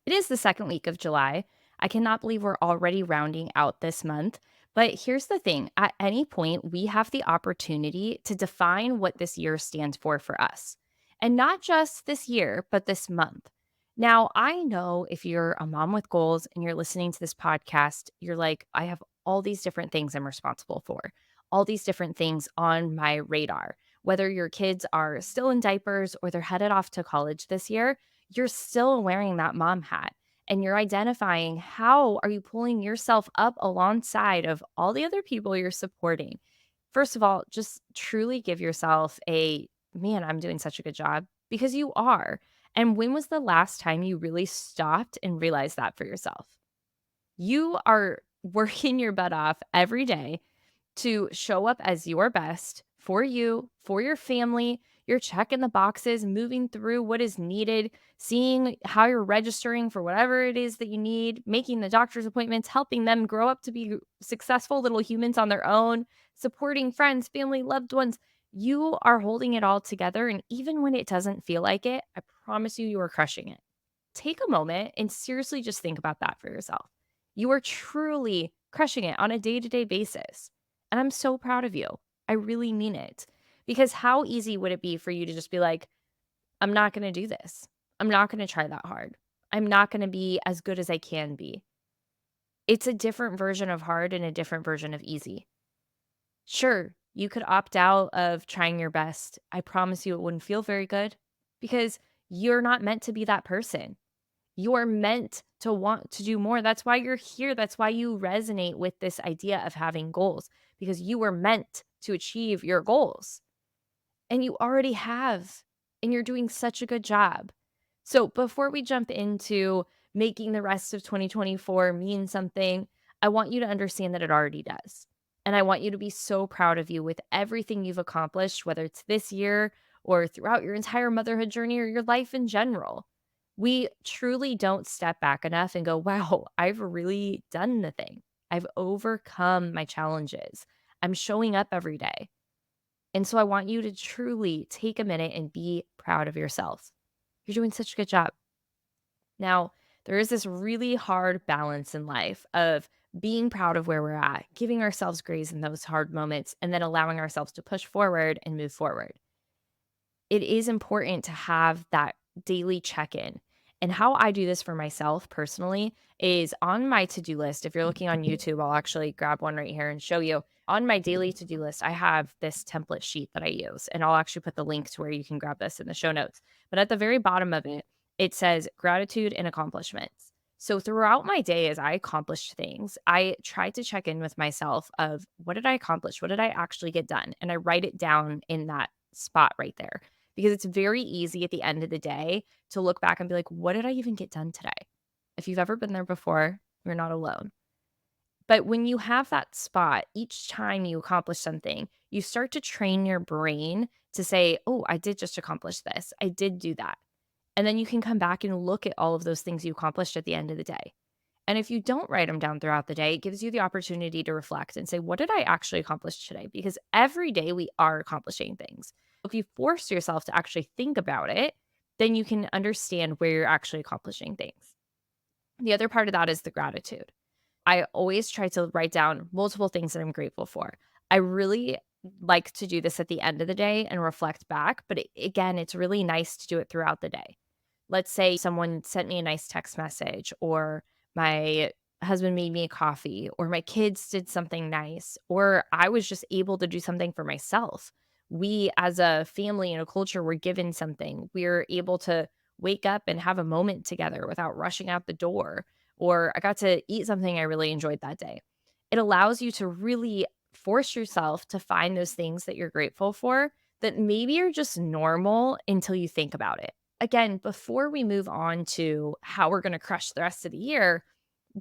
It is the second week of July. I cannot believe we're already rounding out this month. But here's the thing, at any point, we have the opportunity to define what this year stands for us. And not just this year, but this month. Now, I know if you're a mom with goals and you're listening to this podcast, you're like, I have all these different things I'm responsible for, all these different things on my radar. Whether your kids are still in diapers or they're headed off to college this year, you're still wearing that mom hat and you're identifying how are you pulling yourself up alongside of all the other people you're supporting. First of all, just truly give yourself a man, I'm doing such a good job because you are. And when was the last time you really stopped and realized that for yourself? You are working your butt off every day to show up as your best for you, for your family. You're checking the boxes, moving through what is needed, seeing how you're registering for whatever it is that you need, making the doctor's appointments, helping them grow up to be successful little humans on their own, supporting friends, family, loved ones. You are holding it all together. And even when it doesn't feel like it, I promise you, you are crushing it. Take a moment and seriously just think about that for yourself. You are truly crushing it on a day to day basis. And I'm so proud of you. I really mean it. Because how easy would it be for you to just be like, I'm not going to do this. I'm not going to try that hard. I'm not going to be as good as I can be. It's a different version of hard and a different version of easy. Sure, you could opt out of trying your best. I promise you it wouldn't feel very good because you're not meant to be that person. You're meant to want to do more. That's why you're here. That's why you resonate with this idea of having goals because you were meant to achieve your goals and you already have. And you're doing such a good job. So, before we jump into making the rest of 2024 mean something, I want you to understand that it already does. And I want you to be so proud of you with everything you've accomplished, whether it's this year or throughout your entire motherhood journey or your life in general. We truly don't step back enough and go, wow, I've really done the thing. I've overcome my challenges. I'm showing up every day. And so I want you to truly take a minute and be proud of yourself. You're doing such a good job. Now, there is this really hard balance in life of being proud of where we're at, giving ourselves grace in those hard moments, and then allowing ourselves to push forward and move forward. It is important to have that daily check in. And how I do this for myself personally is on my to do list. If you're looking on YouTube, I'll actually grab one right here and show you. On my daily to do list, I have this template sheet that I use, and I'll actually put the link to where you can grab this in the show notes. But at the very bottom of it, it says gratitude and accomplishments. So throughout my day, as I accomplished things, I try to check in with myself of what did I accomplish? What did I actually get done? And I write it down in that spot right there because it's very easy at the end of the day to look back and be like, what did I even get done today? If you've ever been there before, you're not alone. But when you have that spot, each time you accomplish something, you start to train your brain to say, oh, I did just accomplish this. I did do that. And then you can come back and look at all of those things you accomplished at the end of the day. And if you don't write them down throughout the day, it gives you the opportunity to reflect and say, what did I actually accomplish today? Because every day we are accomplishing things. If you force yourself to actually think about it, then you can understand where you're actually accomplishing things. The other part of that is the gratitude. I always try to write down multiple things that I'm grateful for. I really like to do this at the end of the day and reflect back, but again, it's really nice to do it throughout the day. Let's say someone sent me a nice text message, or my husband made me a coffee, or my kids did something nice, or I was just able to do something for myself. We, as a family and a culture, were given something. We're able to wake up and have a moment together without rushing out the door, or I got to eat something I really enjoyed that day. It allows you to really force yourself to find those things that you're grateful for that maybe are just normal until you think about it. Again, before we move on to how we're going to crush the rest of the year,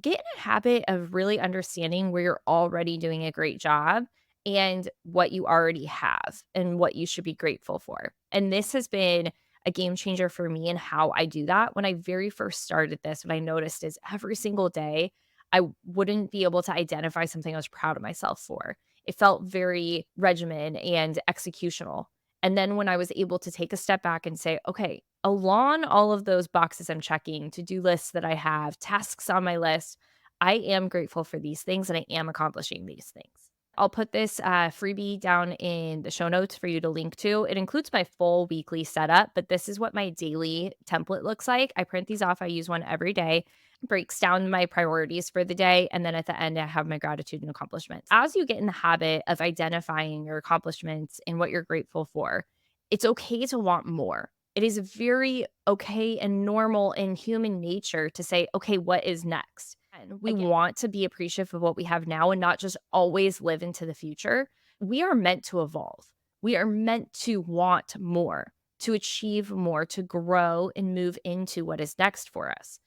get in a habit of really understanding where you're already doing a great job and what you already have and what you should be grateful for. And this has been a game changer for me in how I do that. When I very first started this, what I noticed is every single day, I wouldn't be able to identify something I was proud of myself for. It felt very regimen and executional. And then when I was able to take a step back and say, okay, along all of those boxes I'm checking, to-do lists that I have, tasks on my list, I am grateful for these things and I am accomplishing these things. I'll put this freebie down in the show notes for you to link to. It includes my full weekly setup, but this is what my daily template looks like. I print these off. I use one every day, breaks down my priorities for the day. And then at the end, I have my gratitude and accomplishments. As you get in the habit of identifying your accomplishments and what you're grateful for, it's okay to want more. It is very okay and normal in human nature to say, okay, what is next? And we want to be appreciative of what we have now and not just always live into the future. We are meant to evolve. We are meant to want more, to achieve more, to grow and move into what is next for us.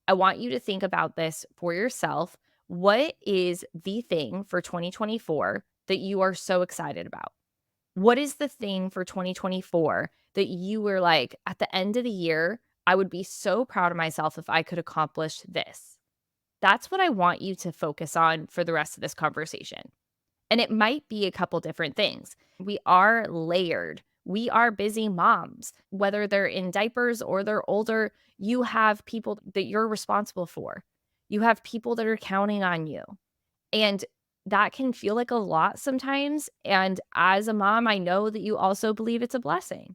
I want you to think about this for yourself. What is the thing for 2024 that you are so excited about? What is the thing for 2024 that you were like, at the end of the year, I would be so proud of myself if I could accomplish this? That's what I want you to focus on for the rest of this conversation. And it might be a couple different things. We are layered. We are busy moms, whether they're in diapers or they're older. You have people that you're responsible for. You have people that are counting on you. And that can feel like a lot sometimes. And as a mom, I know that you also believe it's a blessing.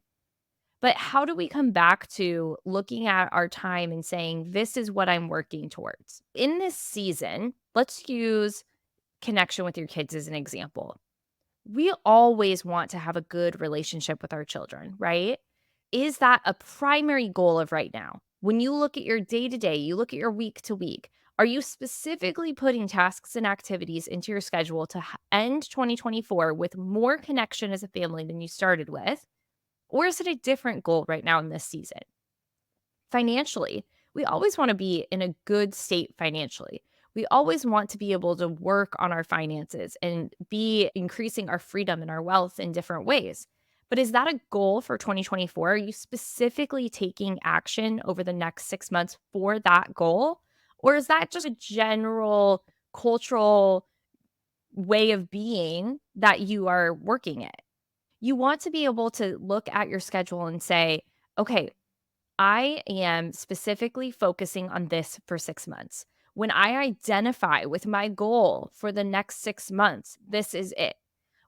But how do we come back to looking at our time and saying, this is what I'm working towards? In this season, let's use connection with your kids as an example. We always want to have a good relationship with our children, right? Is that a primary goal of right now? When you look at your day to day, you look at your week to week, are you specifically putting tasks and activities into your schedule to end 2024 with more connection as a family than you started with? Or is it a different goal right now in this season? Financially, we always want to be in a good state financially. We always want to be able to work on our finances and be increasing our freedom and our wealth in different ways. But is that a goal for 2024? Are you specifically taking action over the next 6 months for that goal? Or is that just a general cultural way of being that you are working it? You want to be able to look at your schedule and say, okay, I am specifically focusing on this for 6 months. When I identify with my goal for the next 6 months, this is it.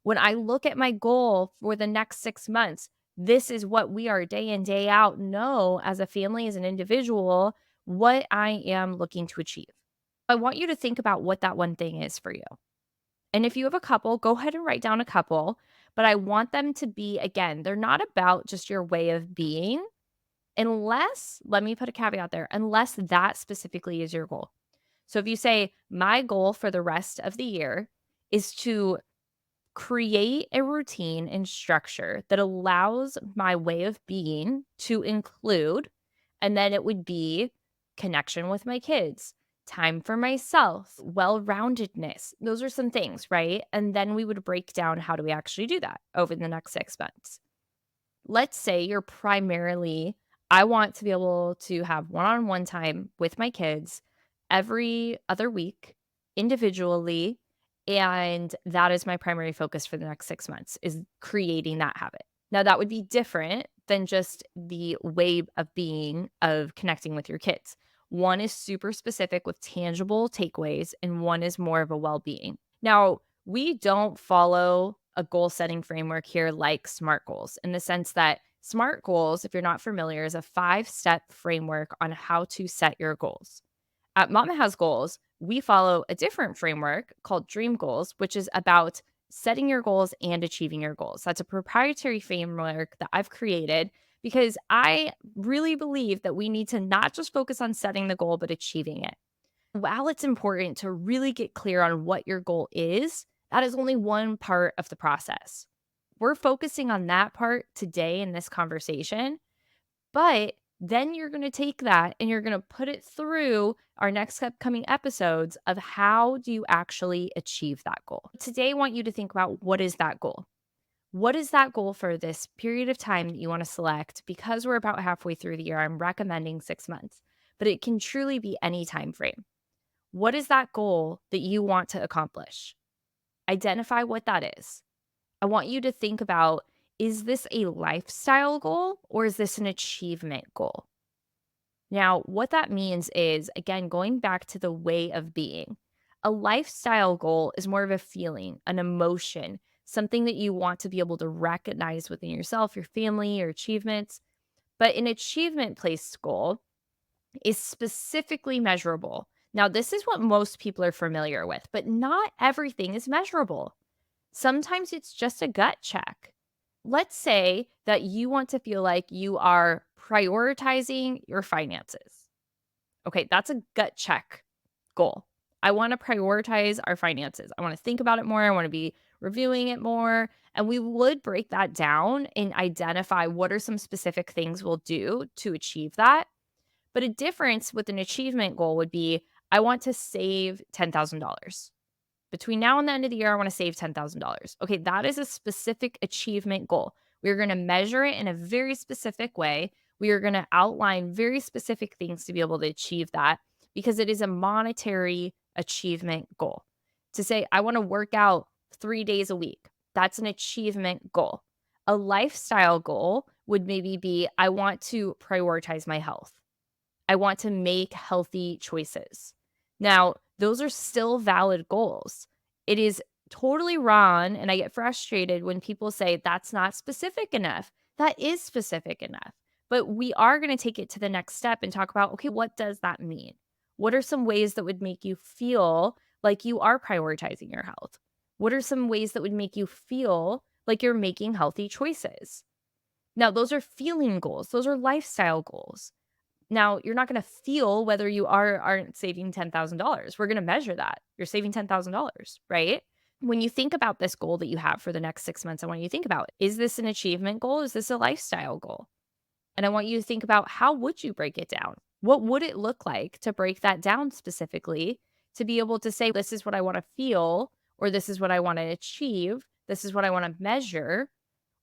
When I look at my goal for the next 6 months, this is what we are day in, day out know as a family, as an individual, what I am looking to achieve. I want you to think about what that one thing is for you. And if you have a couple, go ahead and write down a couple. But I want them to be, again, they're not about just your way of being. Unless, let me put a caveat there, unless that specifically is your goal. So if you say, my goal for the rest of the year is to create a routine and structure that allows my way of being to include, and then it would be connection with my kids, time for myself, well roundedness. Those are some things, right? And then we would break down how do we actually do that over the next 6 months. Let's say you're primarily, I want to be able to have one-on-one time with my kids every other week individually, and that is my primary focus for the next 6 months is creating that habit. Now that would be different than just the way of being of connecting with your kids. One is super specific with tangible takeaways and one is more of a well-being. Now, we don't follow a goal setting framework here like SMART goals in the sense that SMART goals, if you're not familiar, is a 5-step framework on how to set your goals. At Mama Has Goals, we follow a different framework called Dream Goals, which is about setting your goals and achieving your goals. That's a proprietary framework that I've created because I really believe that we need to not just focus on setting the goal, but achieving it. While it's important to really get clear on what your goal is, that is only one part of the process. We're focusing on that part today in this conversation, but then you're going to take that and you're going to put it through our next upcoming episodes of how do you actually achieve that goal. Today, I want you to think about what is that goal? What is that goal for this period of time that you want to select? Because we're about halfway through the year, I'm recommending 6 months, but it can truly be any time frame. What is that goal that you want to accomplish? Identify what that is. I want you to think about Is this a lifestyle goal or is this an achievement goal? Now, what that means is, again, going back to the way of being. A lifestyle goal is more of a feeling, an emotion, something that you want to be able to recognize within yourself, your family, your achievements. But an achievement based goal is specifically measurable. Now, this is what most people are familiar with, but not everything is measurable. Sometimes it's just a gut check. Let's say that you want to feel like you are prioritizing your finances. Okay, that's a gut check goal. I want to prioritize our finances. I want to think about it more. I want to be reviewing it more. And we would break that down and identify what are some specific things we'll do to achieve that. But a difference with an achievement goal would be I want to save $10,000. Between now and the end of the year, I want to save $10,000. Okay, that is a specific achievement goal. We're going to measure it in a very specific way. We are going to outline very specific things to be able to achieve that because it is a monetary achievement goal. To say, I want to work out 3 days a week, that's an achievement goal. A lifestyle goal would maybe be I want to prioritize my health. I want to make healthy choices. Now, those are still valid goals. It is totally wrong. And I get frustrated when people say that's not specific enough. That is specific enough. But we are going to take it to the next step and talk about okay, what does that mean? What are some ways that would make you feel like you are prioritizing your health? What are some ways that would make you feel like you're making healthy choices? Now, those are feeling goals, those are lifestyle goals. Now, you're not gonna feel whether you are or aren't saving $10,000. We're gonna measure that. You're saving $10,000, right? When you think about this goal that you have for the next 6 months, I want you to think about, is this an achievement goal? Is this a lifestyle goal? And I want you to think about how would you break it down? What would it look like to break that down specifically to be able to say, this is what I wanna feel, or this is what I wanna achieve, this is what I wanna measure.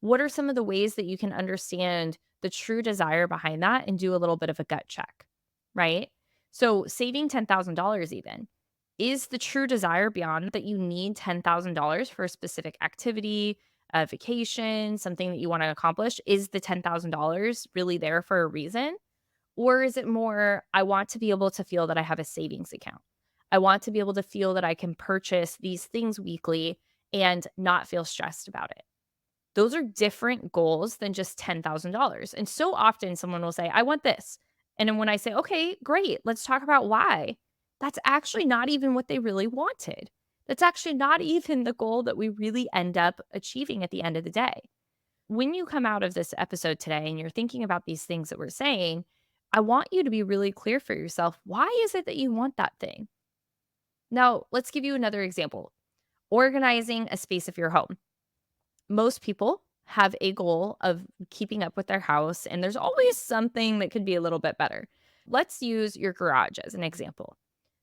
What are some of the ways that you can understand the true desire behind that and do a little bit of a gut check, right? So, saving $10,000 even is the true desire beyond that you need $10,000 for a specific activity, a vacation, something that you want to accomplish. Is the $10,000 really there for a reason? Or is it more, I want to be able to feel that I have a savings account? I want to be able to feel that I can purchase these things weekly and not feel stressed about it. Those are different goals than just $10,000. And so often someone will say, I want this. And then when I say, okay, great, let's talk about why, that's actually not even what they really wanted. That's actually not even the goal that we really end up achieving at the end of the day. When you come out of this episode today and you're thinking about these things that we're saying, I want you to be really clear for yourself. Why is it that you want that thing? Now, let's give you another example organizing a space of your home. Most people have a goal of keeping up with their house, and there's always something that could be a little bit better. Let's use your garage as an example.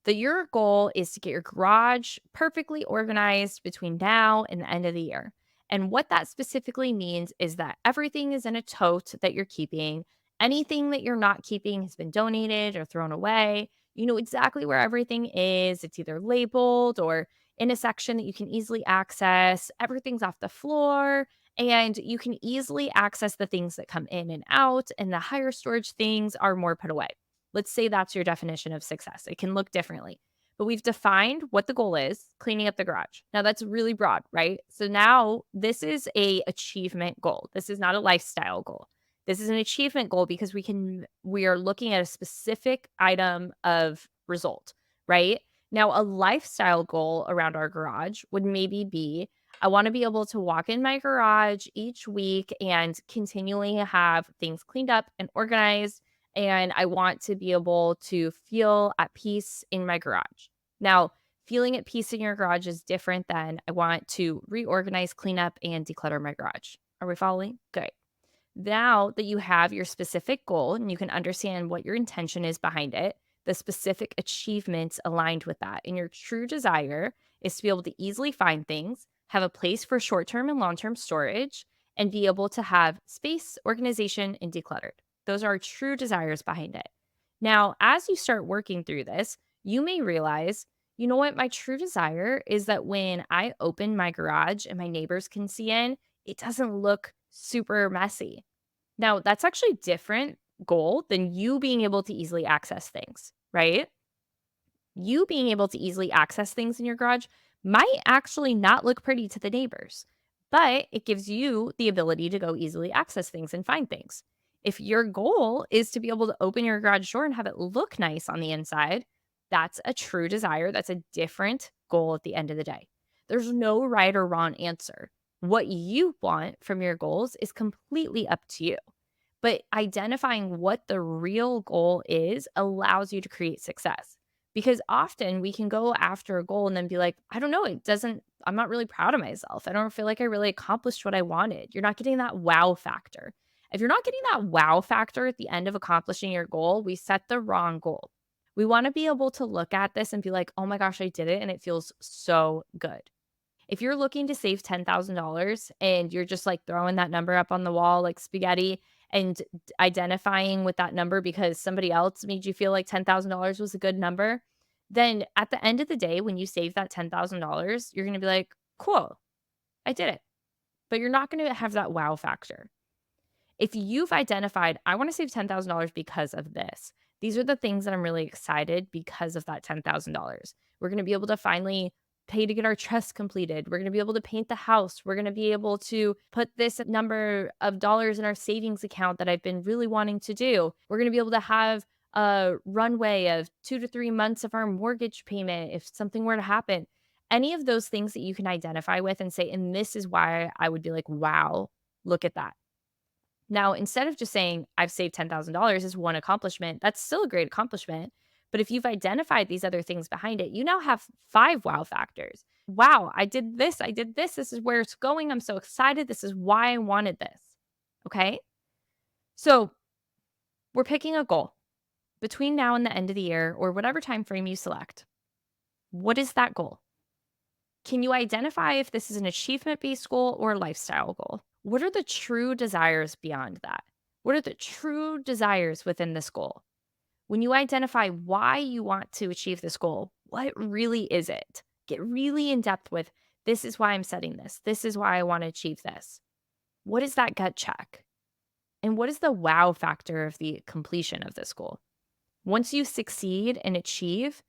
That your goal is to get your garage perfectly organized between now and the end of the year. And what that specifically means is that everything is in a tote that you're keeping. Anything that you're not keeping has been donated or thrown away. You know exactly where everything is. It's either labeled or in a section that you can easily access. Everything's off the floor, and you can easily access the things that come in and out, and the higher storage things are more put away. Let's say that's your definition of success. It can look differently, but we've defined what the goal is, cleaning up the garage. Now that's really broad, right? So now this is a achievement goal. This is not a lifestyle goal. This is an achievement goal because we are looking at a specific item of result, right? Now, a lifestyle goal around our garage would maybe be I want to be able to walk in my garage each week and continually have things cleaned up and organized. And I want to be able to feel at peace in my garage. Now, feeling at peace in your garage is different than I want to reorganize, clean up, and declutter my garage. Are we following? Good. Now that you have your specific goal and you can understand what your intention is behind it, the specific achievements aligned with that, and your true desire is to be able to easily find things, have a place for short term and long term storage, and be able to have space, organization, and decluttered. Those are true desires behind it. Now, as you start working through this, you may realize, you know what? My true desire is that when I open my garage and my neighbors can see in, it doesn't look super messy. Now, that's actually different goal than you being able to easily access things, right? You being able to easily access things in your garage might actually not look pretty to the neighbors, but it gives you the ability to go easily access things and find things. If your goal is to be able to open your garage door and have it look nice on the inside, that's a true desire. That's a different goal at the end of the day. There's no right or wrong answer. What you want from your goals is completely up to you. But identifying what the real goal is allows you to create success. Because often we can go after a goal and then be like, I don't know, I'm not really proud of myself. I don't feel like I really accomplished what I wanted. You're not getting that wow factor. If you're not getting that wow factor at the end of accomplishing your goal, we set the wrong goal. We want to be able to look at this and be like, oh my gosh, I did it. And it feels so good. If you're looking to save $10,000 and you're just like throwing that number up on the wall like spaghetti and identifying with that number because somebody else made you feel like $10,000 was a good number, then at the end of the day, when you save that $10,000, you're going to be like, cool, I did it. But you're not going to have that wow factor. If you've identified, I want to save $10,000 because of this, these are the things that I'm really excited because of that $10,000. We're going to be able to finally pay to get our trust completed. We're going to be able to paint the house. We're going to be able to put this number of dollars in our savings account that I've been really wanting to do. We're going to be able to have a runway of 2 to 3 months of our mortgage payment if something were to happen. Any of those things that you can identify with and say, and this is why I would be like, wow, look at that. Now, instead of just saying, I've saved $10,000 as one accomplishment, that's still a great accomplishment. But if you've identified these other things behind it, you now have five wow factors. Wow, I did this. I did this. This is where it's going. I'm so excited. This is why I wanted this. Okay. So we're picking a goal between now and the end of the year or whatever time frame you select. What is that goal? Can you identify if this is an achievement based goal or a lifestyle goal? What are the true desires beyond that? What are the true desires within this goal? When you identify why you want to achieve this goal, what really is it? Get really in depth with this is why I'm setting this. This is why I want to achieve this. What is that gut check? And what is the wow factor of the completion of this goal? Once you succeed and achieve,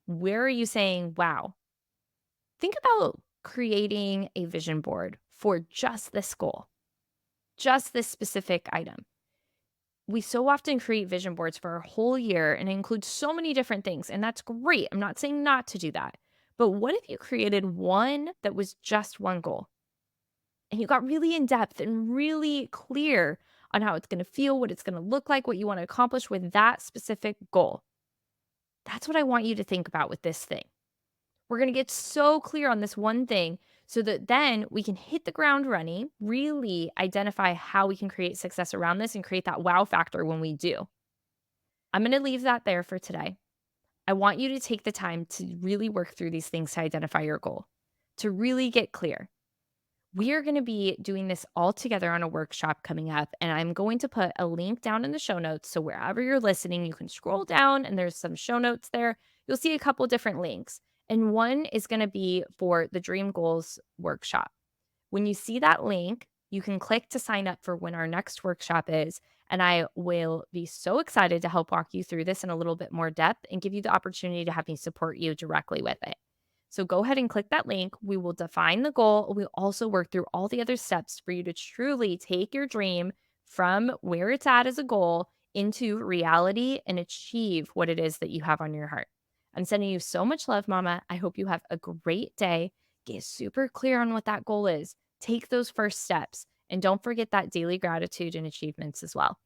where are you saying, wow, think about creating a vision board for just this goal, just this specific item. We so often create vision boards for a whole year and it includes so many different things, and that's great. I'm not saying not to do that. But what if you created one that was just one goal and you got really in depth and really clear on how it's going to feel, what it's going to look like, what you want to accomplish with that specific goal? That's what I want you to think about with this thing. We're going to get so clear on this one thing so that then we can hit the ground running, really identify how we can create success around this and create that wow factor when we do. I'm going to leave that there for today. I want you to take the time to really work through these things to identify your goal, to really get clear. We are going to be doing this all together on a workshop coming up, and I'm going to put a link down in the show notes. So wherever you're listening, you can scroll down and there's some show notes there. You'll see a couple different links. And one is going to be for the Dream Goals workshop. When you see that link, you can click to sign up for when our next workshop is. And I will be so excited to help walk you through this in a little bit more depth and give you the opportunity to have me support you directly with it. So go ahead and click that link. We will define the goal. We'll also work through all the other steps for you to truly take your dream from where it's at as a goal into reality and achieve what it is that you have on your heart. I'm sending you so much love, Mama. I hope you have a great day. Get super clear on what that goal is. Take those first steps and don't forget that daily gratitude and achievements as well.